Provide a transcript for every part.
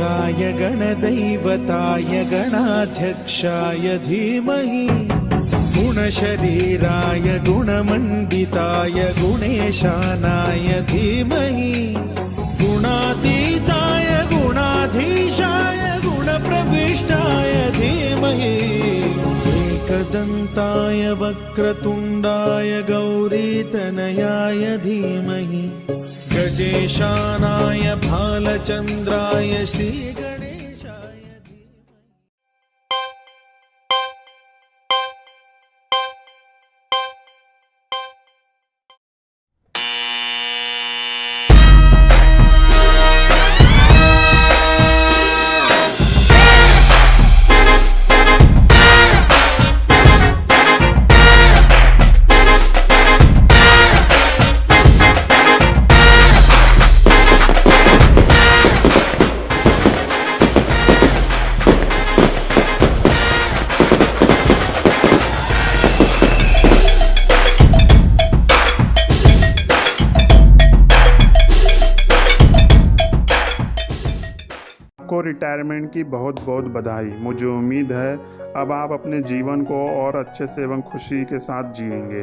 गणेशाय गणदैवताय गणाध्यक्षाय धीमहि गुणशरीराय गुणमण्डिताय गुणेशानाय धीमहि गुणातीताय गुणाधीशाय गुणप्रविष्टाय धीमहि एकदन्ताय वक्रतुण्डाय गौरीतनयाय धीमहि गजेशानाय भालचन्द्राय श्रीगणेशाय धीमहि। आपको रिटायरमेंट की बहुत बहुत बधाई। मुझे उम्मीद है अब आप अपने जीवन को और अच्छे से एवं खुशी के साथ जिएंगे।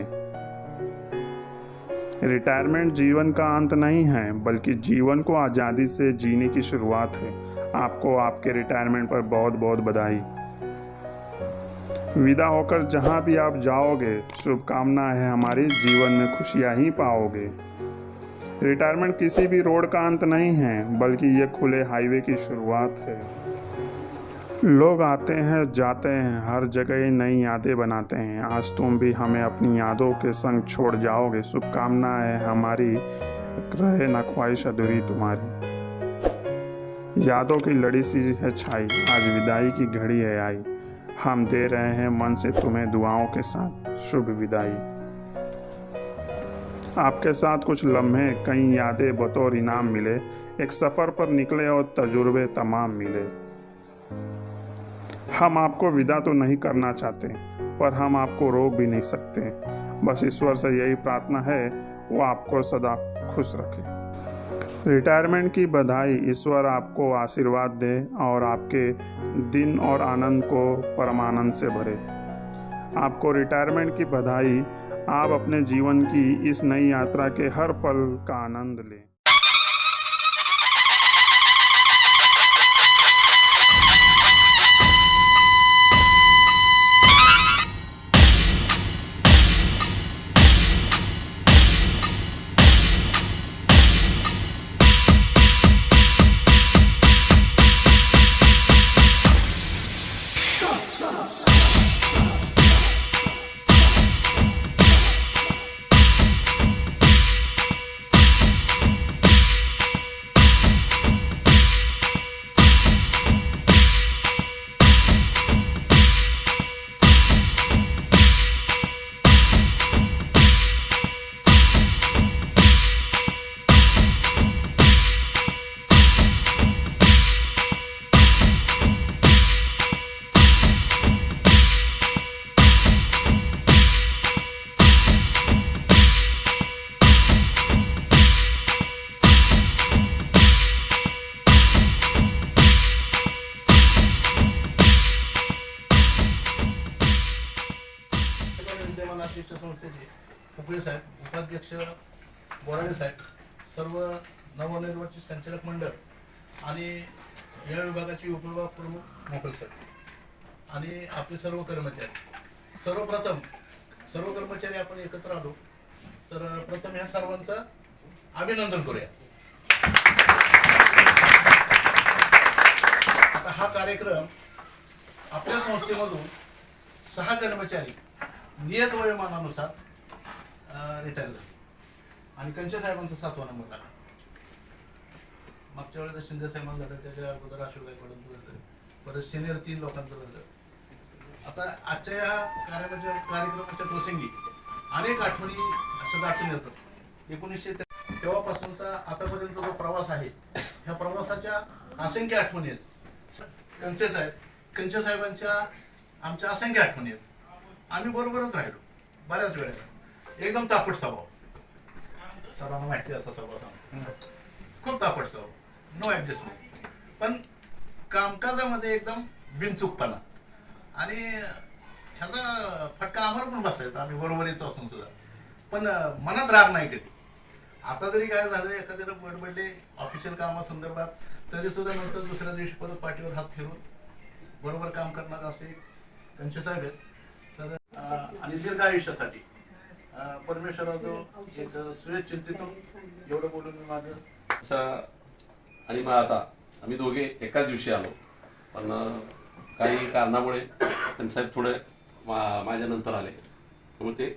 रिटायरमेंट जीवन का अंत नहीं है, बल्कि जीवन को आज़ादी से जीने की शुरुआत है। आपको आपके रिटायरमेंट पर बहुत बहुत बधाई। विदा होकर जहां भी आप जाओगे, शुभकामना है हमारी जीवन में खुशियां ही पाओगे। रिटायरमेंट किसी भी रोड का अंत नहीं है, बल्कि ये खुले हाईवे की शुरुआत है। लोग आते हैं जाते हैं, हर जगह ही नई यादें बनाते हैं। आज तुम भी हमें अपनी यादों के संग छोड़ जाओगे। शुभकामना है हमारी, रहे ना ख्वाहिश अधूरी तुम्हारी। यादों की लड़ी सी है छाई, आज विदाई की घड़ी है आई। हम दे रहे हैं मन से तुम्हें दुआओं के साथ शुभ विदाई। आपके साथ कुछ लम्हे, कई यादें बतौर इनाम मिले। एक सफ़र पर निकले और तजुर्बे तमाम मिले। हम आपको विदा तो नहीं करना चाहते, पर हम आपको रोक भी नहीं सकते। बस ईश्वर से यही प्रार्थना है, वो आपको सदा खुश रखे। रिटायरमेंट की बधाई। ईश्वर आपको आशीर्वाद दे और आपके दिन और आनंद को परमानंद से भरे। आपको रिटायरमेंट की बधाई। आप अपने जीवन की इस नई यात्रा के हर पल का आनंद लें। संस्थेचे फुकळे साहेब, उपाध्यक्ष बोराडे साहेब, सर्व नवनिर्वाचित संचालक मंडळ आणि या विभागाचे उपविभाग प्रमुख मोकल साहेब आणि आपले सर्व कर्मचारी, सर्वप्रथम सर्व कर्मचारी आपण एकत्र आलो तर प्रथम ह्या सर्वांचं अभिनंदन करूया। हा कार्यक्रम आपल्या संस्थेमधून 6 कर्मचारी नियत वयोमानानुसार रिटायर झाले आणि कंचे साहेबांचा 7वा नंबर लागला। मागच्या वेळेला शिंदे साहेबांना झालं, त्याच्या अगोदर अशोक गायकवाडांचं, परत सिनियर 3 लोकांचं झालं। आता आजच्या या कार्यक्रमाच्या प्रसंगी अनेक आठवणी अशा दाखल येतात। 1900 तेव्हापासूनचा आतापर्यंतचा जो प्रवास आहे, ह्या प्रवासाच्या असंख्य आठवणी आहेत। कंचे साहेबांच्या आमच्या असंख्य आठवणी आहेत। आम्ही बरोबरच राहिलो बऱ्याच वेळेला। एकदम तापट स्वभाव, सर्वांना माहिती असा स्वभाव, खूप तापट स्वभाव, नो ॲडजस्टमेंट। पण कामकाजामध्ये एकदम बिनचूकपणा आणि ह्याचा फटका आम्हाला पण बसायचा, आम्ही बरोबरीच असून सुद्धा, पण मनात राग नाही कधी. आता जरी काय झालं एखाद्याला बडबडले ऑफिशियल कामासंदर्भात तरी सुद्धा नंतर दुसऱ्या दिवशी परत पाठीवर हात फिरून बरोबर काम करणार असे त्यांचे साहेब आहेत. तर आणि दीर्घ आयुष्यासाठी परमेश्वराचं एक सुरेश चिंतितो एवढं बोलून मी माझं आणि मग आता आम्ही दोघे एकाच दिवशी आलो, पण काही कारणामुळे साहेब थोडे माझ्या नंतर आले, त्यामुळे ते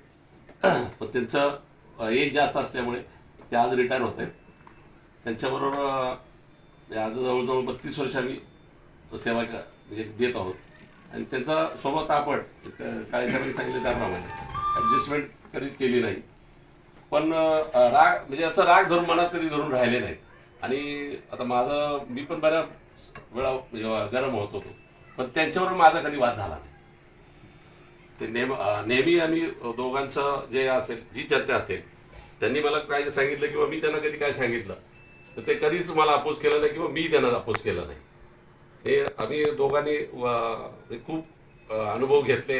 पण त्यांचं एज जास्त असल्यामुळे ते आज रिटायर होत आहेत. त्यांच्याबरोबर आज जवळजवळ 32 वर्ष आम्ही सेवा म्हणजे देत आहोत आणि त्यांचा स्वभाव तापट, काळेसाहेबांनी सांगितलं त्याप्रमाणे ॲडजस्टमेंट कधीच केली नाही, पण राग म्हणजे असं राग धरून मनात कधी धरून राहिले नाहीत. आणि आता मी पण बऱ्याच वेळा गरम होत होतो, पण त्यांच्यावर माझा कधी वाद झाला नाही. ते नेहमी आम्ही दोघांचं जे असेल, जी चर्चा असेल, त्यांनी मला काय सांगितलं किंवा मी त्यांना कधी काय सांगितलं तर ते कधीच मला अपोज केलं नाही किंवा मी त्यांना अपोज केलं नाही. हे आम्ही दोघांनी खूप अनुभव घेतले,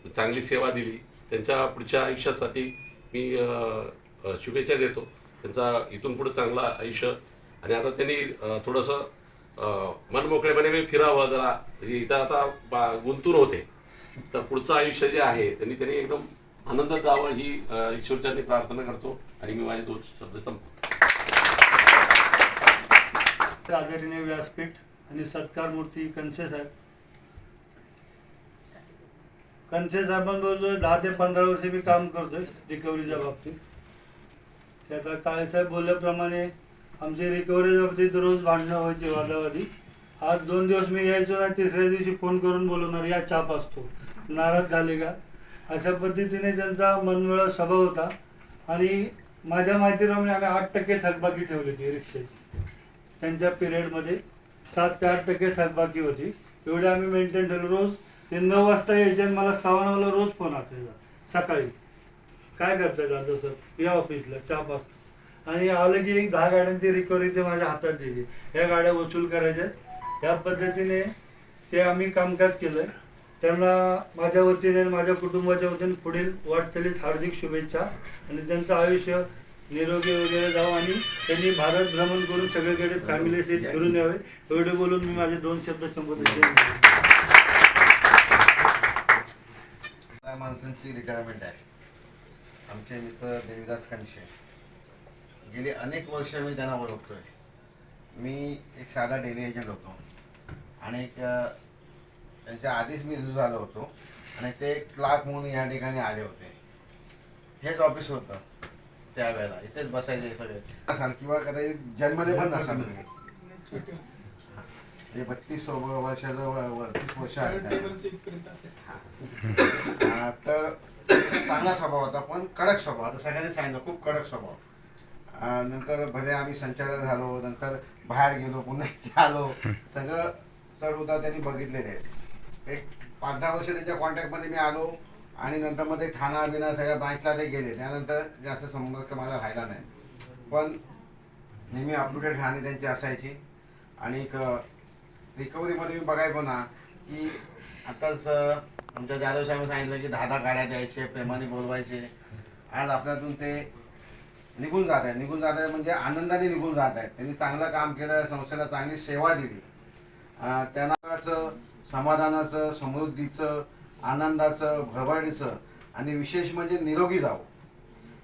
चांगली सेवा दिली. त्यांच्या पुढच्या आयुष्यासाठी मी शुभेच्छा देतो. त्यांचा इथून पुढे चांगला आयुष्य, आणि आता त्यांनी थोडंसं मनमोकळेपणे फिरावं जरा, इथं आता गुंतून होते, तर पुढचं आयुष्य जे आहे त्यांनी एकदम आनंदात जावं ही ईश्वरचरणी प्रार्थना करतो आणि मी माझे 2 शब्द संपतो. आदरणीय व्यासपीठ आणि सत्कार मूर्ती कंचे साहेब, कंचे साहेबांबरोबर 10 ते 15 वर्ष मी काम करतोय रिकव्हरीच्या बाबतीत. त्याचा काळेसाहेब बोलल्याप्रमाणे आमची रिकव्हरीच्या बाबतीत रोज भांडणं व्हायची, वादावादी. आज 2 दिवस मी यायचो ना, तिसऱ्या दिवशी फोन करून बोलवणार, या चाप असतो, नाराज झाले का, अशा पद्धतीने त्यांचा मनमिळाव स्वभाव होता. आणि माझ्या माहितीप्रमाणे आम्ही 8% थकबाकी ठेवली होती रिक्षाची. त्यांच्या पिरियडमध्ये 7 ते 8% थकबाकी होती. एवढे आम्ही मेंटेन ठेवलं. रोज ते 9 वाजता यायचे आणि मला 9:15 रोज फोन असायचा सकाळी, काय करताय जाधव सर, या ऑफिसला, चाप असतो. आणि आलं की एक 10 गाड्यांची रिकव्हरी ते माझ्या हातात द्यायची, ह्या गाड्या वसूल करायच्या. ह्या पद्धतीने ते आम्ही कामकाज केलं. त्यांना माझ्या वतीने माझ्या कुटुंबाच्या वतीने पुढील वाटचालीस हार्दिक शुभेच्छा आणि त्यांचं आयुष्य निरोगी वगैरे जावं आणि त्यांनी भारत भ्रमण करून सगळीकडे फॅमिलीशी फिरून यावे. एवढे बोलून मी माझे 2 शब्द संबोधित. माणसांची रिटायरमेंट आहे. आमचे मित्र देवीदास कंचे, गेली अनेक वर्ष मी त्यांना ओळखतोय. मी एक साधा डेली एजंट होतो आणि त्यांच्या आधीच मी रुजू झालो होतो आणि ते क्लार्क म्हणून या ठिकाणी आले होते. हेच ऑफिस होतं त्यावेळेला, इथेच बसायचे सगळे असाल किंवा कदाचित जन्मले पण नसाल. हे 32 वर्षाचं 32 वर्ष आहे. तर चांगला स्वभाव होता, पण कडक स्वभाव. आता सगळ्यांनी सांगितलं खूप कडक स्वभाव. नंतर भले आम्ही संचालक झालो, नंतर बाहेर गेलो, पुन्हा इथे आलो, सगळं सर होता त्यांनी बघितलेले आहेत. एक 5-10 वर्ष त्यांच्या कॉन्टॅक्टमध्ये मी आलो आणि नंतर मग ते ठाणा बिना सगळ्या ब्रांचला ते गेले. त्यानंतर जास्त संपर्क माझा राहिला नाही, पण नेहमी अप टू डेट राहणे त्यांची असायची. आणि एक रिकव्हरीमध्ये मी बघायचो ना की आताच आमच्या जाधव साहेबांनी सांगितलं की 10 गाड्या द्यायचे, प्रेमाने बोलवायचे. आज आपल्यातून ते निघून जात आहेत म्हणजे आनंदाने निघून जात आहेत. त्यांनी चांगलं काम केलं, संस्थेला चांगली सेवा दिली. त्यांना समाधानाचं, समृद्धीचं, आनंदाचं, भरभराटीचं आणि विशेष म्हणजे निरोगी जावं.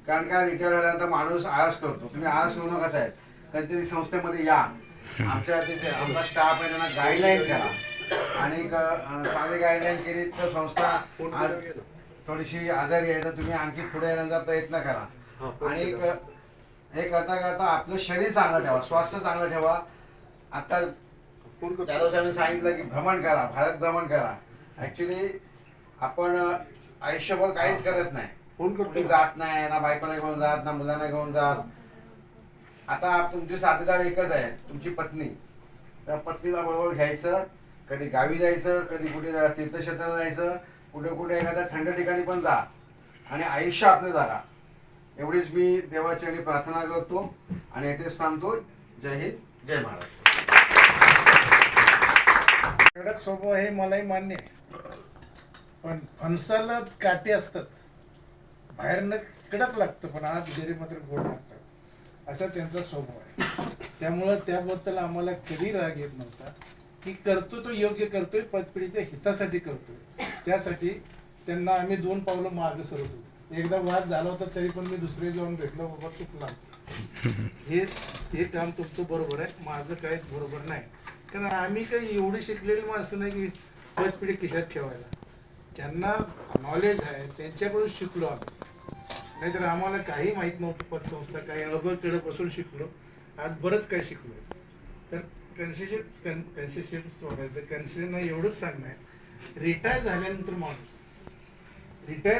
कारण काय, रिटायर झाल्यानंतर माणूस आळस करतो. तुम्ही आळस करू नका साहेब, कधीतरी संस्थेमध्ये या. आमच्या तिथे आमचा स्टाफ आहे, त्यांना गाईडलाईन करा आणि चांगली गाईडलाईन केली तर संस्था आज थोडीशी आजारी आहे तर तुम्ही आणखी पुढे येण्याचा प्रयत्न करा. आणि हे करता करता आपलं शरीर चांगलं ठेवा, स्वास्थ्य चांगलं ठेवा. आता जाधव साहेबांनी सांगितलं की भ्रमण करा, भारत भ्रमण करा. ॲक्च्युली आपण आयुष्यभर काहीच करत नाही, कुठे जात नाही, ना बायकोला घेऊन जात, ना मुलांना घेऊन जात. आता तुमचे साथीदार एकच आहे, तुमची पत्नी. त्या पत्नीला बरोबर घ्यायचं, कधी गावी जायचं, कधी कुठे तीर्थक्षेत्राला जायचं, कुठे कुठे एखाद्या थंड ठिकाणी पण जा आणि आयुष्य आपलं जगा. एवढीच मी देवाची प्रार्थना करतो आणि येथेच थांबतो. जय हिंद, जय महाराष्ट्र. कडक स्वभाव हे मलाही मान्य आहे, पण फणसालाच काटे असतात. बाहेरनं कडक लागतं पण आत गेरे मात्र गोड लागतात, असा त्यांचा स्वभाव आहे. त्यामुळं त्याबद्दल आम्हाला कधी राग येत नव्हता. की करतो तो योग्य करतोय, पतपिढीच्या हितासाठी करतोय. त्यासाठी त्यांना आम्ही 2 पावलं मागं सरत होतो. एकदा वाद झाला होता तरी पण मी दुसरे जाऊन भेटलो, बाबा चुकला हे काम तुमचं बरोबर आहे, माझं काहीच बरोबर नाही. कारण आम्ही काही एवढी शिकलेली माणसं नाही की पतपिढी खिशात ठेवायला. ज्यांना नॉलेज आहे त्यांच्याकडून शिकलो आम्ही, नाहीतर आम्हाला काही माहीत नव्हतं. पतसंस्था काही अगोदरपासून शिकलो, आज बरंच काही शिकलो. तर कन्सेशन एवढंच सांगणं आहे, रिटायर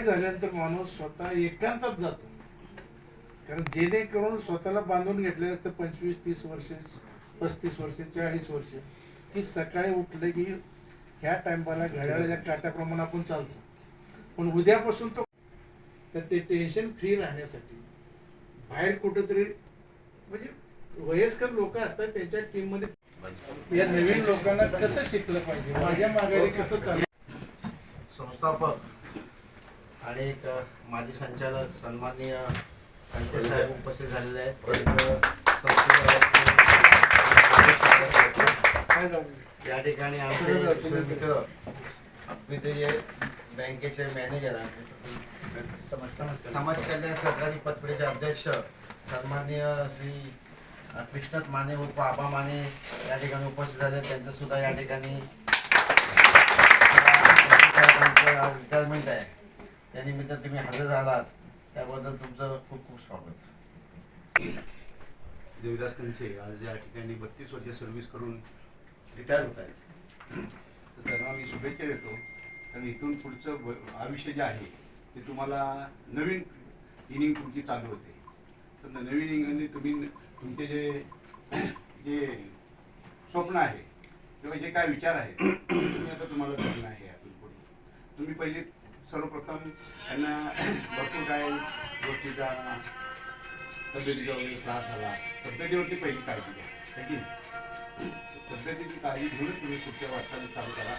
झाल्यानंतर माणूस स्वतः एकांतात जातो. कारण जेणेकरून स्वतःला बांधून घेतले असतं 25-30 वर्ष, 35 वर्ष, 40 वर्ष, की सकाळी उठलं की ह्या टाइमला घड्याळाच्या काट्याप्रमाणे आपण चालतो. पण उद्यापासून तो तर ते टेन्शन फ्री राहण्यासाठी बाहेर कुठंतरी, म्हणजे वयस्कर लोक असतात त्यांच्या टीममध्ये, या नवीन लोकांना कसं शिकलं पाहिजे, माझ्या माघारी कसं चाललं. संस्थापक आणि एक माजी संचालक सन्माननीय संजय साहेब उपस्थित झालेले आहेत. या ठिकाणी आमचे दुसरे मित्र विद्य बँकेचे मॅनेजर समाज कल्याण सहकारी पतपिढीचे अध्यक्ष सन्माननीय श्री कृष्णत माने उर्फ आबा माने या ठिकाणी उपस्थित झाले. त्यांचं सुद्धा या ठिकाणी रिटायरमेंट आहे, त्यानिमित्त तुम्ही हजर झालात त्याबद्दल तुमचं खूप खूप स्वागत. देविदास कनसे आज या ठिकाणी 32 वर्ष सर्व्हिस करून रिटायर होत आहेत. तर त्यांना मी शुभेच्छा देतो, कारण इथून पुढचं आयुष्य जे आहे ते तुम्हाला नवीन इनिंग तुमची चालू होते. तर नवीन इनिंगमध्ये तुम्ही तुमचे जे स्वप्न आहे किंवा जे काय विचार आहेत तुम्ही आता तुम्हाला जगणं आहे. यातून पुढे तुम्ही पहिले सर्वप्रथम त्यांना भरपूर काय गोष्टीचा तब्येतीचा वगैरे त्रास झाला, तब्येतीवरती पहिली काळजी घ्या, है की नाही? तब्येतीची काळजी घेऊनच तुम्ही पुढच्या वाटचाली चालू करा.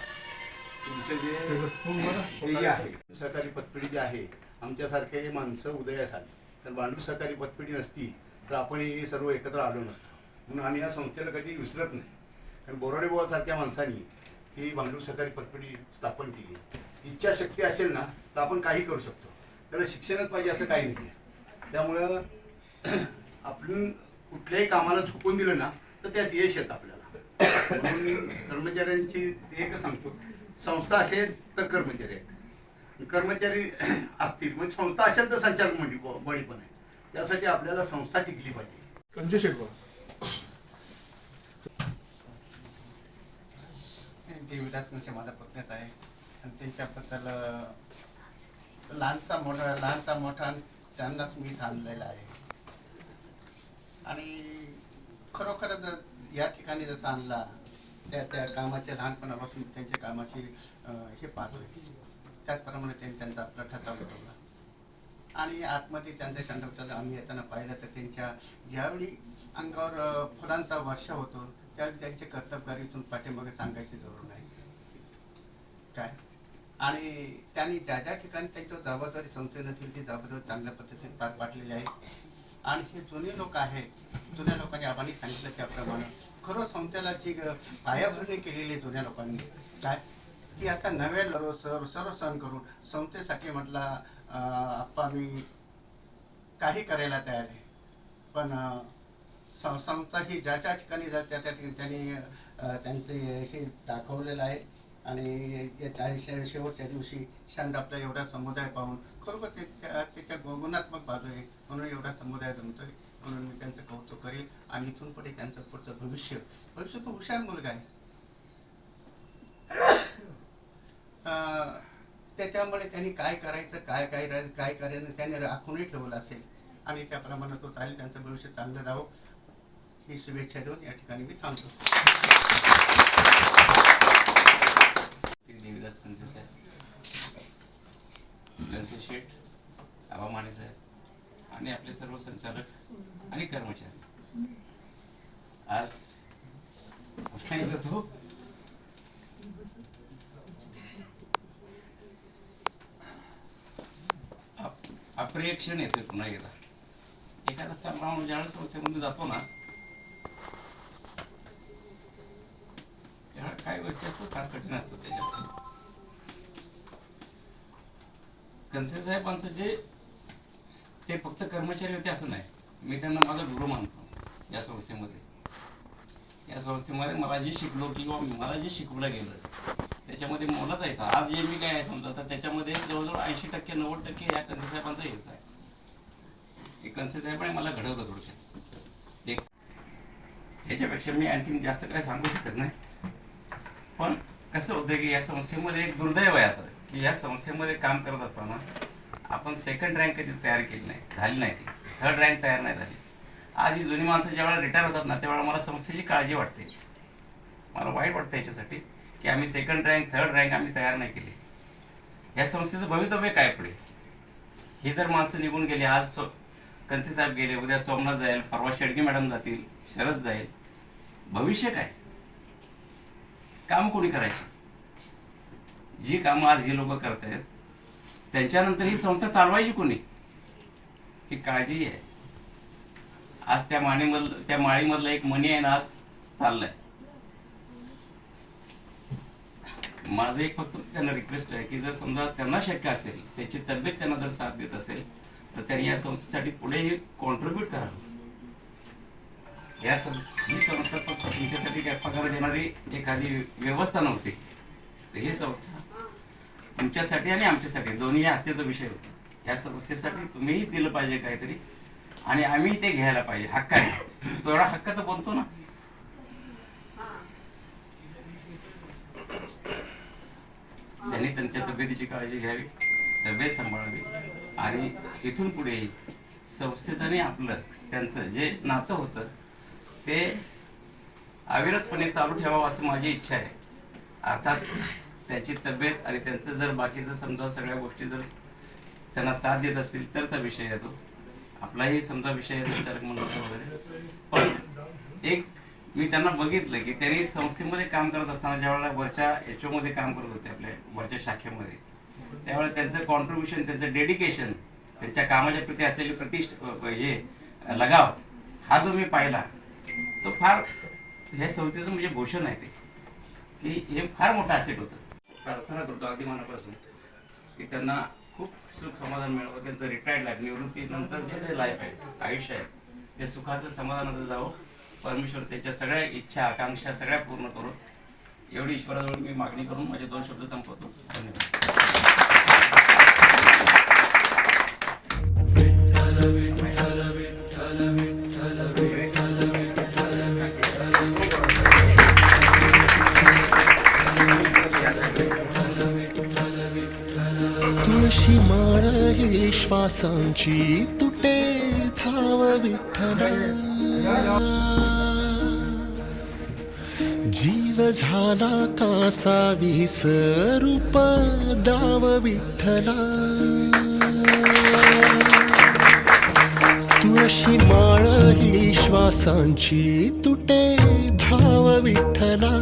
तुमचे जे आहे सहकारी पतपिढी जी आहे, आमच्यासारखे माणसं उदयास आली. तर भांडूप सहकारी पतपिढी नसती तर आपण हे सर्व एकत्र आलो नसतो. म्हणून आम्ही या संस्थेला कधी विसरत नाही. कारण बोराडे बुवासारख्या माणसांनी ही भांडूप सहकारी पतपिढी स्थापन केली. इच्छाशक्ती असेल ना तर आपण काही करू शकतो. त्याला शिक्षणच पाहिजे असं काही नाही. त्यामुळं आपण कुठल्याही कामाला झोपून दिलं ना तर त्याच यश येतं आपल्याला. म्हणून कर्मचाऱ्यांची एकच सांगतो, संस्था असेल तर कर्मचारी आहेत, कर्मचारी असतील म्हणजे संस्था असेल तर संचालक मंडळी पण आहे. त्यासाठी आपल्याला संस्था टिकली पाहिजे. देविदास कनसे माझा पत्नीच आहे आणि त्यांच्याबद्दल लहानसा मोठा त्यांनाच मी आणलेला आहे. आणि खरोखरच या ठिकाणी जसं आणला त्या कामाच्या लहानपणापासून त्यांच्या कामाची हे पाहतोय, त्याचप्रमाणे त्यांनी त्यांचा आपला ठसा उठवला. आणि आतमध्ये त्यांचं चंडवटलं आम्ही येताना पाहिलं तर त्यांच्या ज्यावेळी अंगावर फुलांचा वर्षा होतो त्यावेळी त्यांचे कर्तबगारीतून पाठीमागे सांगायची जरूर नाही काय. आणि त्यांनी ज्या ज्या ठिकाणी त्यांची जबाबदारी संस्थेनं ती जबाबदारी चांगल्या पद्धतीने पार पाडलेली आहे. आणि हे जुने लोक आहेत, जुन्या लोकांनी आपण सांगितलं त्याप्रमाणे खरं संस्थेला जी पायाभरणी केलेली जुन्या लोकांनी काय ती आता नव्या सर्व सहन करून संस्थेसाठी म्हटला आप्पा मी काही करायला तयार आहे. पण संस्था ही ज्या ज्या ठिकाणी जात त्या त्या ठिकाणी त्यांनी त्यांचे हे दाखवलेलं आहे. आणि या शेवटच्या दिवशी शांत आपला एवढा समुदाय पाहून खरोखर त्याच्या गुणात्मक बाजू आहे, म्हणून एवढा समुदाय जमतोय. म्हणून मी त्यांचं कौतुक करेन. आणि इथून पुढे त्यांचं पुढचं भविष्य तो हुशार मुलगा आहे. त्याच्यामुळे त्यांनी काय करायचं काय करायचं त्याने राखूनही ठेवलं असेल आणि त्याप्रमाणे तो चालेल. त्यांचं भविष्य चांगलं जावं ही शुभेच्छा देऊन या ठिकाणी मी थांबतो. देविदास कनसे साहेब, कनसे शेठ, आबा माने साहेब आणि आपले सर्व संचालक आणि कर्मचारी, आज तो अप्रियक्षण येतोय पुन्हा एकदा. एखादा चांगला माणूस ज्यावेळेस संस्थेमध्ये जातो ना, त्यावेळेस काय गोष्टी असतात फार कठीण असतात त्याच्यात. कनसे साहेबांचं जे ते फक्त कर्मचारी होते असं नाही, मी त्यांना माझा गुरु मानतो या संस्थेमध्ये. या संस्थेमध्ये मला जे शिकलो किंवा मला जे शिकवलं गेलं त्याच्यामध्ये मोलाच आहे. आज जे मी काय आहे समजा तर त्याच्यामध्ये जवळजवळ 80% 90% या कनसे साहेबांचा हिस्सा आहे. हे कनसे साहेबांनी मला घडवलं थोडक्यात. एक ह्याच्यापेक्षा मी आणखीन जास्त काय सांगू शकत नाही. पण कसं होतं की या संस्थेमध्ये एक दुर्दैव आहे असं की या संस्थेमध्ये काम करत असताना आपण सेकंड रँक कधी तयार केली नाही, झाली नाही, ती थर्ड रँक तयार नाही झाली. आज ही जुनी माणसं ज्यावेळेला रिटायर होतात ना त्यावेळेला मला संस्थेची काळजी वाटते. मला वाईट वाटतं याच्यासाठी की आम्ही सेकंड रँक थर्ड रँक आम्ही तयार नाही केली. या संस्थेचं भवितव्य काय पुढे? ही जर माणसं निघून गेली, आज कनसे साहेब गेले, उद्या सोमनाथ जाईल, परवा शेडगे मॅडम जातील, शरद जाईल, भविष्य काय? काम कोणी करायची? जी कामं आज ही लोक करत आहेत त्यांच्यानंतर ही संस्था चालवायची कोणी? ही काळजी आहे. आज त्या माळीमधलं एक मणी आहे ना, आज चाललंय. माझं एक फक्त त्यांना रिक्वेस्ट आहे की जर समजा त्यांना शक्य असेल, त्याची तब्येत त्यांना जर साथ देत असेल तर त्यांनी या संस्थेसाठी पुढे कॉन्ट्रीब्यूट करावं. ही संस्था फक्त तुमच्यासाठी काय पगार देणारी एखादी व्यवस्था नव्हती. ही संस्था तुमच्यासाठी आणि आमच्यासाठी दोन्ही असण्याचा विषय होता. या संस्थेसाठी तुम्हीही दिलं पाहिजे काहीतरी आणि आम्ही ते घ्यायला पाहिजे. हक्क आहे तो, एवढा हक्क तर बोलतो ना. त्यांनी त्यांच्या तब्येतीची काळजी घ्यावी, तब्येत सांभाळावी आणि इथून पुढे संस्थेचं आणि आपलं त्यांचं जे नातं होतं ते अविरतपणे चालू ठेवावं असं माझी इच्छा आहे. अर्थात त्याची तब्येत आणि त्यांचं जर बाकीचं समजा सगळ्या गोष्टी जर त्यांना साथ देत असतील तरचा विषय येतो. आपलाही समजा विषय आहे संचालक मंडळाचा वगैरे. पण एक मी त्यांना बघितलं की त्यांनी संस्थेमध्ये काम करत असताना ज्यावेळेला वरच्या HO मध्ये काम करत होते आपल्या वरच्या शाखेमध्ये, त्यावेळेला त्यांचं कॉन्ट्रीब्युशन, त्यांचं डेडिकेशन, त्यांच्या कामाच्या प्रती असलेली लगाव हा जो मी पाहिला तो फार ह्या संस्थेचं म्हणजे भूषण आहे. ते की हे फार मोठं ॲसेट होतं. प्रार्थना करतो अगदी मनापासून की त्यांना खूप सुख समाधान मिळावं. त्यांचं रिटायर्ड लाईफ, निवृत्तीनंतर जे लाईफ आहे, आयुष्य आहे, ते सुखाचं समाधानाचं जावं. परमेश्वर त्याच्या सगळ्या इच्छा आकांक्षा सगळ्या पूर्ण करून एवढी ईश्वराजवळ मी मागणी करून माझे 2 शब्द संपवतो. धन्यवाद. तुळशी माळ ही श्वासांची तुटे धाव विठ्ठला, जीव झाला कासा विसरूप दाव विठ्ठला. तुळशी माळ ही श्वासांची तुटे धाव विठ्ठला,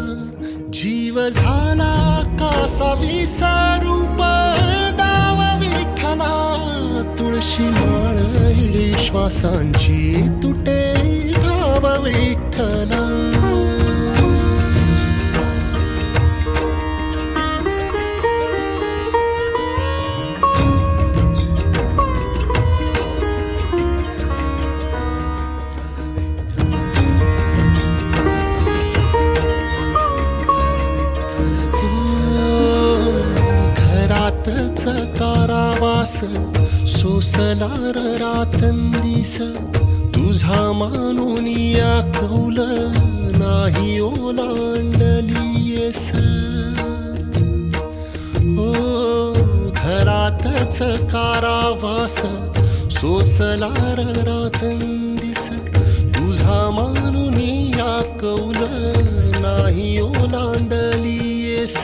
जीव झाला कासा विसरूप दाव विठ्ठला. तुळशी माळ ही श्वासांची तुटे धाव विठ्ठला. कारावास सोसलार रातंदिस, तुझा मानून या कौल नाही ओलांडलीयस. हो घरातच कारावास सोसलार रातंदिस, तुझा मानून या कौल नाही ओलांडलीयस.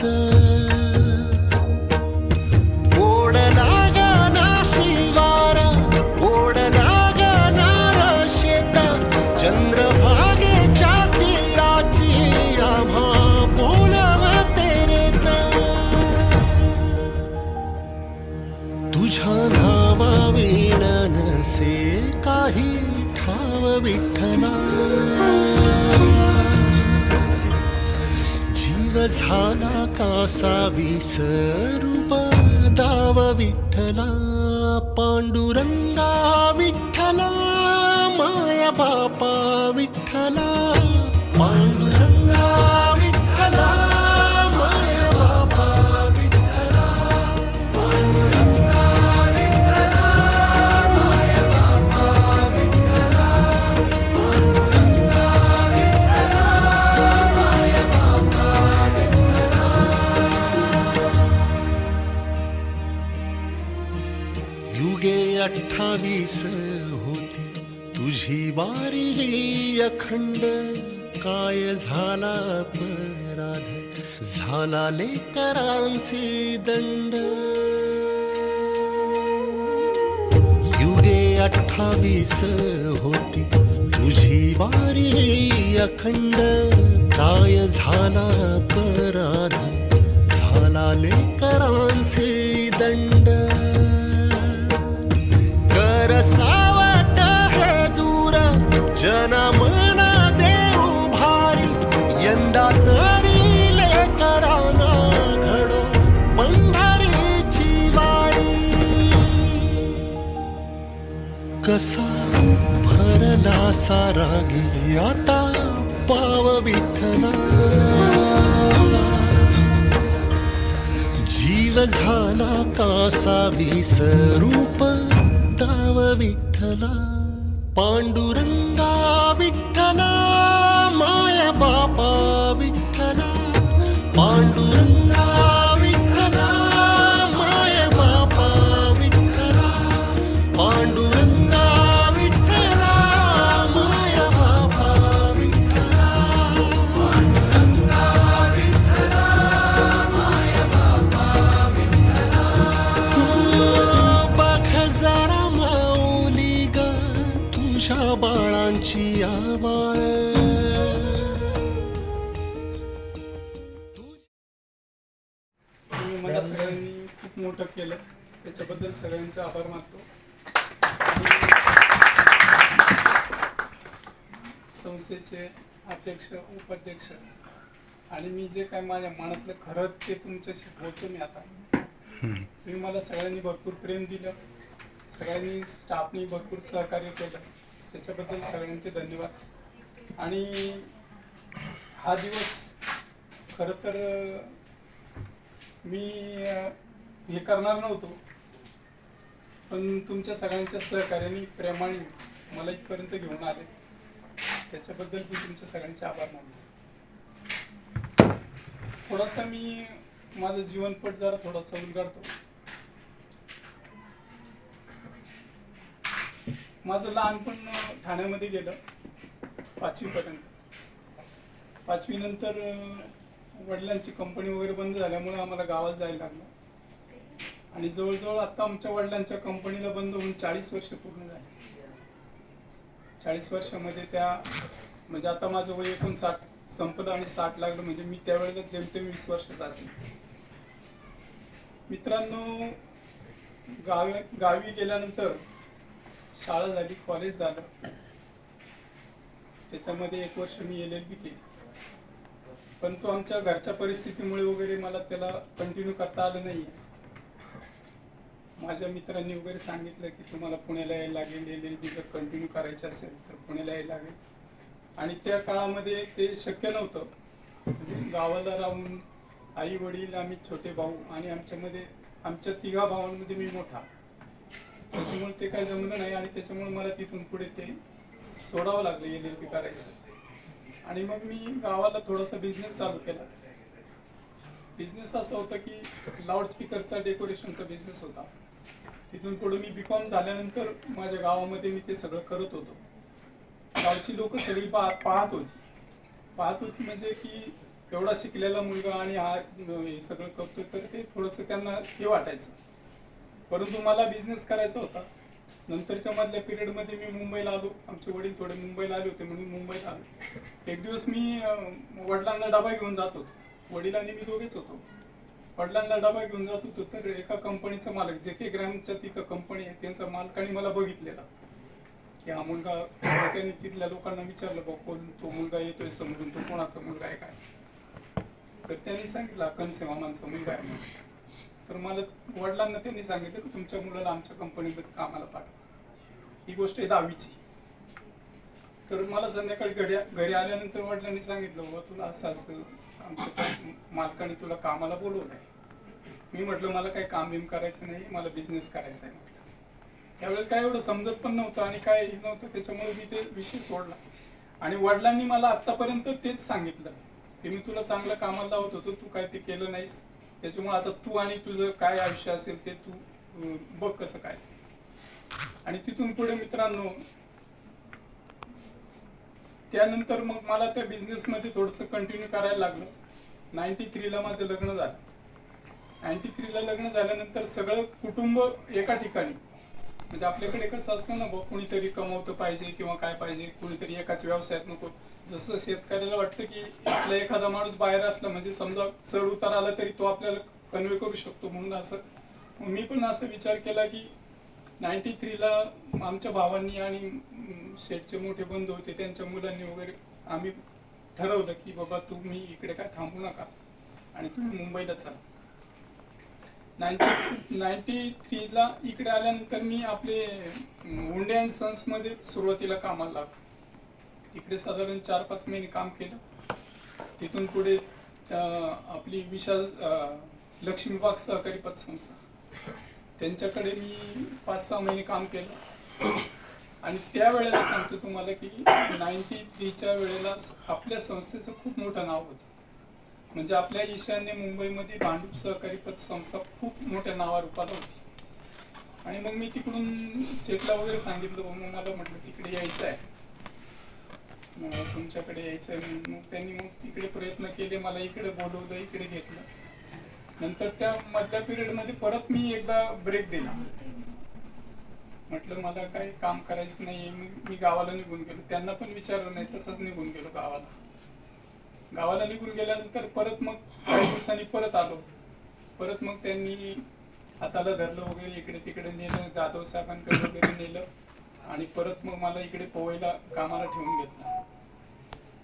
तुझ्या नावाविण नसे काही ठाव विठ्ठला, जीव झाला कासा विसरू दाव विठ्ठला, पांडुरंगा विठ्ठला, माया बापा विठ्ठला, पांडुरंगा विठ्ठला, माया बापा विठ्ठला, पांडुरंगा विठ्ठला, माया बापा विठ्ठला, पांडुरंगा विठ्ठला, माया बापा विठ्ठला. युगे 28 होती तुझी वारी ही अखंड, काय झाला अपराध झाला लेकरांसी दंड. युगे 28 होती तुझी वारी ही अखंड, काय झाला अपराध झाला लेकरांसी दंड. कर सावट हे दूर जनमना देऊ भारी, यंदा तरी लेकरांना घडो पंढरीची वारी. कसा भरला सारा गे आता पाव विठ्ठला, जीव झाला कासा विसरूप दाव विठ्ठला, पांडुरंगा विठ्ठला, माया बापा विठ्ठला, पांडुरंगा विठ्ठला, माया बापा विठ्ठला, पांडुरंगा विठ्ठला, माया बापा विठ्ठला, पांडुरंगा विठ्ठला, माया बापा विठ्ठला. बघ जरा माऊली ग तुझ्या बाळांची आवाळ, तुम्ही मला सगळ्यांनी खूप मोठं केलं, त्याच्याबद्दल सगळ्यांचे आभार मानतो. संस्थेचे अध्यक्ष उपाध्यक्ष आणि मी जे काय माझ्या मनातलं खरं ते तुमच्याशी बोलतो मी आता. तुम्ही मला सगळ्यांनी भरपूर प्रेम दिलं, सगळ्यांनी स्टाफनी भरपूर सहकार्य केलं, त्याच्याबद्दल सगळ्यांचे धन्यवाद. आणि हा दिवस खरं तर मी हे करणार नव्हतो, पण तुमच्या सगळ्यांच्या सहकार्याने प्रेमाने मला इथपर्यंत घेऊन आले, त्याच्याबद्दल मी तुमच्या सगळ्यांचे आभार मानतो. थोडासा मी माझं जीवनपट जरा थोडासा उलगडतो. माझं लहानपण ठाण्यामध्ये गेलं 5वी पर्यंत. 5वी नंतर वडिलांची कंपनी वगैरे बंद झाल्यामुळे आम्हाला गावात जायला लागलं आणि जवळजवळ आता आमच्या वडिलांच्या कंपनीला बंद होऊन 40 वर्ष पूर्ण झाली. 40 वर्षामध्ये त्या म्हणजे आता माझं वय 59 संपलं आणि 60 लागलं, म्हणजे मी त्यावेळेला जेमतेम 20 वर्षाचा असेल. मित्रांनो, गावी गेल्यानंतर शाळा झाली, कॉलेज झालं, त्याच्यामध्ये 1 वर्ष मी LLB केली. पण तो आमच्या घरच्या परिस्थितीमुळे वगैरे मला त्याला कंटिन्यू करता आलं नाही. माझ्या मित्रांनी वगैरे सांगितलं की तुम्हाला पुण्याला यायला लागेल, LLB जर कंटिन्यू करायचं असेल तर पुण्याला यायला लागेल. आणि त्या काळामध्ये ते शक्य नव्हतं. म्हणजे गावाला राहून आई वडील, आम्ही छोटे भाऊ आणि आमच्या 3 भावांमध्ये मी मोठा, त्याच्यामुळे ते काय जमलं नाही आणि त्याच्यामुळे मला तिथून पुढे ते सोडावं लागलं LLB करायचं. आणि मग मी गावाला थोडासा बिझनेस चालू केला. बिझनेस असा होता की लाऊडस्पीकरचा डेकोरेशनचा बिझनेस होता. तिथून पुढे मी BCom झाल्यानंतर माझ्या गावामध्ये मी ते सगळं करत होतो. गावची लोक सगळी पाहत होती म्हणजे की एवढा शिकलेला मुलगा आणि हा हे सगळं करतोय, तर ते थोडंसं त्यांना हे वाटायचं. परंतु मला बिझनेस करायचा होता. नंतरच्या मधल्या पिरियडमध्ये मी मुंबईला आलो. आमचे वडील थोडे मुंबईला आले होते म्हणून मुंबईला आलो. एक दिवस मी वडिलांना डबा घेऊन जात होतो. वडील आणि मी दोघेच होतो. वडिलांना डबा घेऊन जात होतो तर एका कंपनीचा मालक जे के ग्रामच्या तिथं कंपनी आहे त्यांचा मालकाने मला बघितलेला की हा मुलगा, त्यांनी तिथल्या लोकांना विचारलं बघ कोण तो मुलगा येतोय समोरून, तो कोणाचा मुलगा आहे काय, तर त्यांनी सांगितलं कंसे मामांचा मुलगा आहे म्हणून. तर मला वडिलांना त्यांनी सांगितलं की तुमच्या मुलाला आमच्या कंपनीमध्ये कामाला पाठवा. ही गोष्ट आहे 10वीची. तर मला संध्याकाळी घरी आल्यानंतर वडिलांनी सांगितलं बाबा तुला असं असं आमच्या मालकाने तुला कामाला बोलवलं आहे. मी म्हटलं मला काही काम बिम करायचं नाही, मला बिझनेस करायचा आहे म्हटलं. त्यावेळेस काय एवढं समजत पण नव्हतं आणि काय नव्हतं, त्याच्यामुळे मी ते विषय सोडला. आणि वडिलांनी मला आतापर्यंत तेच सांगितलं की मी तुला चांगलं कामाला लावत होतो, तू काय ते केलं नाहीस, त्याच्यामुळे आता तू आणि तुझं काय आयुष्य असेल ते तू बघ कसं काय. आणि तिथून पुढे मित्रांनो त्यानंतर मग मला त्या बिझनेसमध्ये थोडंसं कंटिन्यू करायला लागलं. 93ला माझं लग्न झालं. 93ला लग्न झाल्यानंतर सगळं कुटुंब एका ठिकाणी, म्हणजे आपल्याकडे कसं असतं ना बघ कुणीतरी कमवतं पाहिजे किंवा काय पाहिजे, कुणीतरी एकाच व्यवसायात नको. जसं शेतकऱ्याला वाटतं की आपला एखादा माणूस बाहेर असला म्हणजे समजा चढ उतार आला तरी तो आपल्याला कन्वे करू शकतो, म्हणून असं मी पण असं विचार केला की 93ला आमच्या भावांनी आणि शेठचे मोठे बंधू होते त्यांच्या मुलांनी वगैरे आम्ही ठरवलं की बाबा तुम्ही इकडे काय थांबू नका आणि तुम्ही मुंबईला चला. 93ला इकडे आल्यानंतर मी आपले उंडे अँड सन्समध्ये सुरुवातीला कामाला लागलो. तिकडे साधारण 4-5 महिने काम केलं. तिथून पुढे आपली विशाल लक्ष्मीबाग सहकारी पतसंस्था त्यांच्याकडे मी 5-6 महिने काम केलं. आणि त्यावेळेला सांगतो तुम्हाला की 93च्या वेळेला आपल्या संस्थेचं खूप मोठं नाव होतं. म्हणजे आपल्या ईशान्य मुंबईमध्ये भांडूप सहकारी पतसंस्था खूप मोठ्या नावारूपाला होती. आणि मग मी तिकडून सेटला वगैरे सांगितलं, मग मला म्हटलं तिकडे यायचं आहे, तुमच्याकडे यायचं आहे. मग त्यांनी मग तिकडे प्रयत्न केले, मला इकडे बोलवलं, इकडे घेतलं. नंतर त्या मधल्या पिरियडमध्ये परत मी एकदा ब्रेक दिला. म्हटलं मला काही काम करायचं नाही, मी गावाला निघून गेलो. त्यांना पण विचारलं नाही, तसंच निघून गेलो गावाला निघून गेल्यानंतर परत मग काही दिवसांनी परत आलो. परत मग त्यांनी हाताला धरलं वगैरे, इकडे तिकडे नेलं, जाधव साहेबांकडे वगैरे नेलं आणि परत मग मला इकडे पोवईला कामाला ठेवून घेतलं.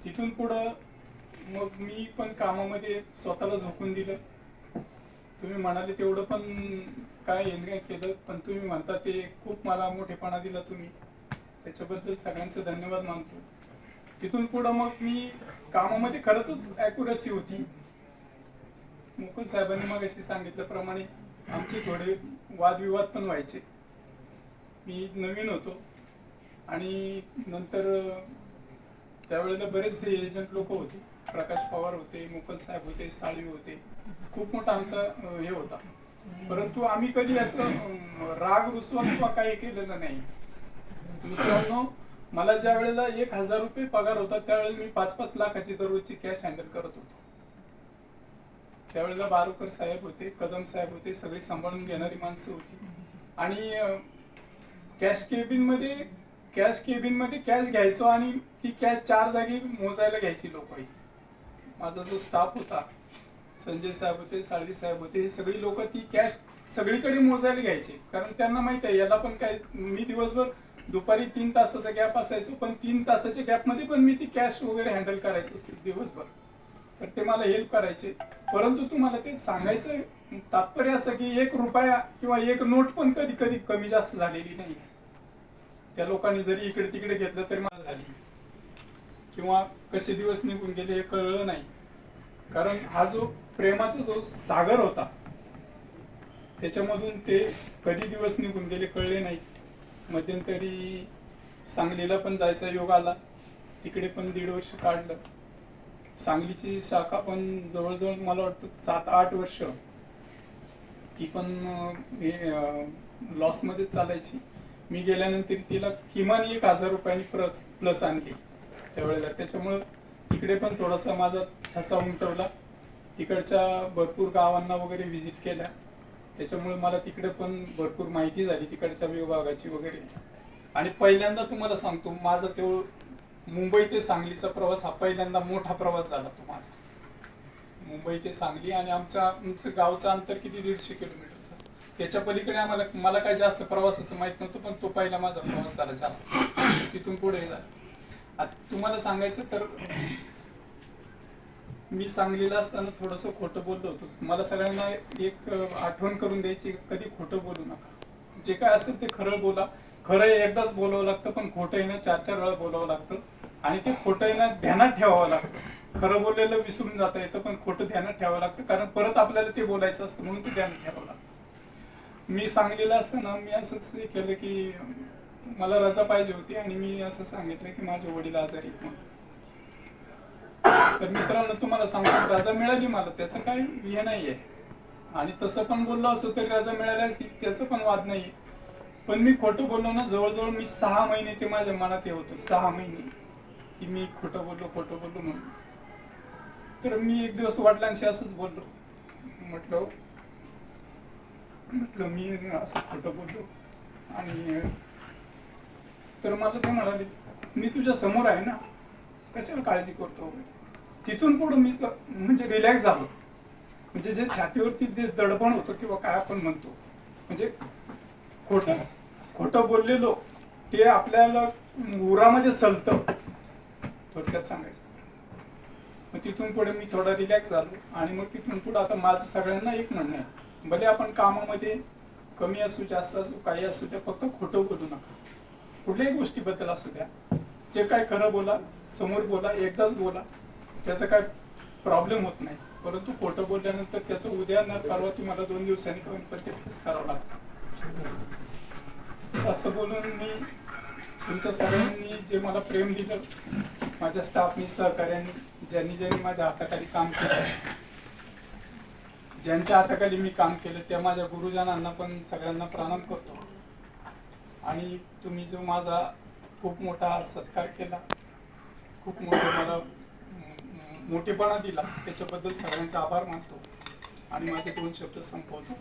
तिथून पुढं मग मी पण कामामध्ये स्वतःला झोकून दिलं. तुम्ही म्हणाले तेवढं पण काय एन्जॉय केलं, पण तुम्ही म्हणता ते खूप मला मोठेपणा दिला तुम्ही, त्याच्याबद्दल सगळ्यांचं धन्यवाद मानतो. तिथून पुढं मग मी कामामध्ये खरंच ॲक्युरसी होती. मुकुंद साहेबांनी मग अशी सांगितल्याप्रमाणे आमचे थोडे वादविवाद पण व्हायचे. मी नवीन होतो आणि नंतर त्यावेळेला बरेचसे एजंट लोक होते, प्रकाश पवार होते, मुकुंद साहेब होते, साळवी होते, खूप मोठा आमचा हे होता. परंतु आम्ही कधी असं राग रुसवा किंवा काही केलेलं नाही. मित्रांनो मला ज्या वेळेला 1000 रुपये पगार होता त्यावेळेला मी 5-5 लाखाची दररोजची कॅश हँडल करत होतो. त्यावेळेला बारोकर साहेब होते, कदम साहेब होते, सगळी सांभाळून घेणारी माणसं होती. आणि कॅश केबिनमध्ये कॅश घ्यायचो आणि ती कॅश 4 जागी मोजायला घ्यायची लोक. माझा जो स्टाफ होता, संजय साहेब होते, साळवी साहेब होते, हे सगळी लोक ती कॅश सगळीकडे मोजायला घ्यायचे. कारण त्यांना माहित आहे याला पण काय, मी दिवसभर दुपारी 3 तासाचा गॅप असायचो, पण 3 तासाच्या गॅपमध्ये पण मी ती कॅश वगैरे हँडल करायचो दिवसभर. तर ते मला हेल्प करायचे. परंतु तुम्हाला ते सांगायचं तात्पर्य असं की 1 रुपया किंवा 1 नोट पण कधी कधी कमी जास्त झालेली नाही. त्या लोकांनी जरी इकडे तिकडे घेतलं तरी मला झाली, किंवा कसे दिवस निघून गेले हे कळलं नाही. कारण हा जो प्रेमाचा जो सागर होता त्याच्यामधून ते कधी दिवस निघून गेले कळले नाही. मध्यंतरी सांगलीला पण जायचा योग आला, तिकडे पण 1.5 वर्ष काढलं. सांगलीची शाखा पण जवळजवळ मला वाटतं 7-8 वर्ष ती पण लॉसमध्ये चालायची. मी गेल्यानंतर तिला किमान 1000 रुपयांनी प्लस आणली त्यावेळेला. त्याच्यामुळं तिकडे पण थोडासा माझा ठसा उमटवला. तिकडच्या भरपूर गावांना वगैरे व्हिजिट केल्या, त्याच्यामुळे मला तिकडे पण भरपूर माहिती झाली तिकडच्या विभागाची वगैरे. आणि पहिल्यांदा तुम्हाला सांगतो माझा तो मुंबई ते सांगलीचा प्रवास हा पहिल्यांदा मोठा प्रवास झाला तो माझा. मुंबई ते सांगली, आणि आमचं गावचं अंतर किती 150 किलोमीटरचं. त्याच्या पलीकडे मला काही जास्त प्रवासाचं माहीत नव्हतं, पण तो पहिला माझा प्रवास झाला जास्त, तिथून पुढे झाला. आता तुम्हाला सांगायचं तर मी सांगलीला असताना थोडंसं खोटं बोललो होतो. मला सगळ्यांना एक आठवण करून द्यायची, कधी खोटं बोलू नका. जे काय असेल ते खरं बोला. खरं एकदाच बोलावं लागतं, पण खोटं येणं 4-4 वेळा बोलावं लागतं, आणि ते खोटं येणं ध्यानात ठेवावं लागतं. खरं बोललेलं विसरून जाता येतं, पण खोटं ध्यानात ठेवावं लागतं, कारण परत आपल्याला ते बोलायचं असतं, म्हणून ते ध्यानात ठेवावं लागतं. मी सांगलीला असताना मी असंच केलं की मला रजा पाहिजे होती, आणि मी असं सांगितलं की माझे वडील आजारी आहेत म्हणून. तर मित्रांनो, तुम्हाला सांगतो, रजा मिळाली मला, त्याचं काही हे नाही आहे, आणि तसं पण बोललो असो तरी रजा मिळाली असती, त्याचं पण वाद नाही. पण मी खोटं बोललो ना, जवळजवळ मी 6 महिने ते माझ्या मनात हे होतो, 6 महिने की मी खोटं बोललो म्हणून. तर मी एक दिवस वडिलांशी असंच बोललो, म्हटलं मी असं खोटं बोललो, आणि तर मला ते म्हणाले, मी तुझ्या समोर आहे ना, कशाला काळजी करतो. तिथून पुढं मी म्हणजे रिलॅक्स झालो. म्हणजे जे छातीवरती जे दडपण होतं किंवा काय आपण म्हणतो, म्हणजे खोटं बोललेलो ते आपल्याला उरामध्ये सलतं, थोडक्यात सांगायचं. मग तिथून पुढे मी थोडा रिलॅक्स झालो, आणि मग तिथून पुढे आता माझं सगळ्यांना एक म्हणणं आहे, भले आपण कामामध्ये कमी असू जास्त असू काही असू द्या, फक्त खोटं बोलू नका. कुठल्याही गोष्टीबद्दल असू द्या, जे काय खरं बोला, समोर बोला, एकदाच बोला, त्याचा काय प्रॉब्लेम होत नाही. परंतु खोटं बोलल्यानंतर त्याचं उद्या न परवा तुम्हाला 2 दिवसांनी कमी पण ते फेस करावं लागतं. असं बोलून मी तुमच्या सगळ्यांनी जे मला प्रेम दिलं, माझ्या स्टाफनी, सहकार्यांनी, ज्यांनी माझ्या हाताखाली काम केलं, ज्यांच्या हाताखाली मी काम केलं, त्या माझ्या गुरुजनांना पण सगळ्यांना प्रणाम करतो. आणि तुम्ही जो माझा खूप मोठा सत्कार केला, खूप मला मोठेपणा दिला, त्याच्याबद्दल सगळ्यांचा आभार मानतो, आणि माझे 2 शब्द संपवतो.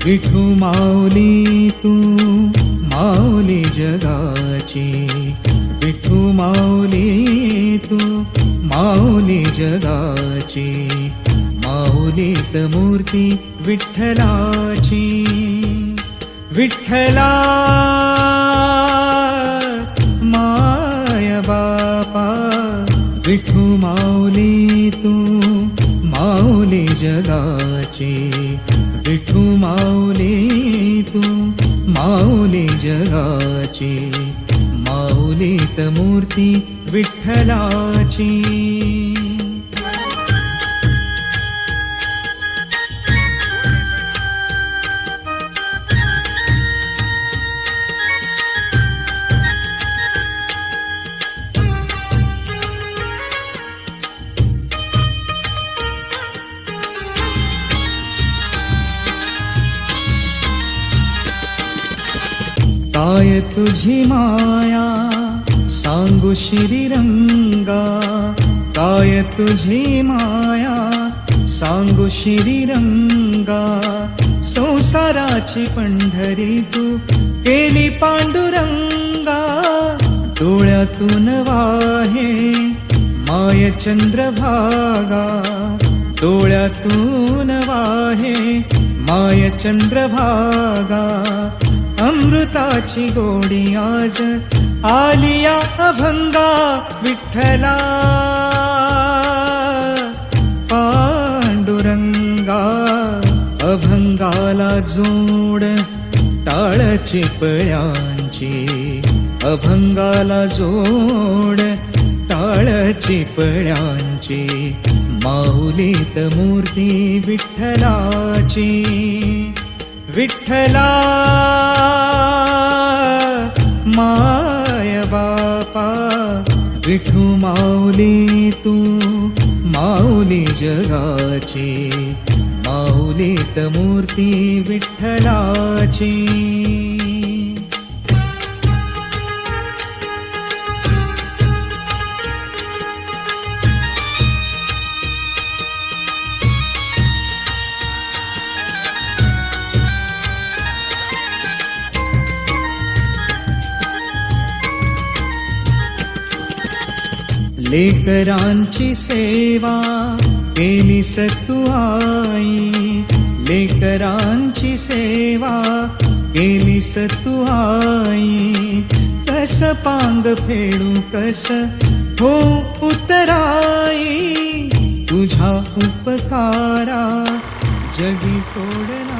विठू माऊली तू माऊली जगाची, विठू माऊली तू माऊली जगाची, माऊलीत मूर्ती विठ्ठलाची. विठ्ठला माय बापा, विठू माऊली तू माऊली जगाची, विठू माऊली तू माऊली जगाची, माऊलीत मूर्ती विठ्ठलाची. काय तुझी माया सांगू श्रीरंगा, काय तुझी माया सांगू श्रीरंगा, संसाराची पंढरी तू केली पांडुरंगा. डोळ्यातून वाहे माय चंद्रभागा, डोळ्यातून वाहे माय चंद्रभागा. अमृताची गोडी आज आलिया अभंगा, विठ्ठला पांडुरंगा. अभंगाला जोड टाळ चिपळ्यांची, अभंगाला जोड टाळ चिपळ्यांची, माऊलीत मूर्ती विठ्ठलाची. विठ्ठला माय बापा, विठू माऊली तू माऊली जगाची, माऊलीत मूर्ती विठ्ठलाची. लेकरांची सेवा केलीस तू आई, लेकरांची सेवा केलीस तू आई. कस पांग फेडू कस हो उतराई, तुझ्या उपकारा जगी तोडला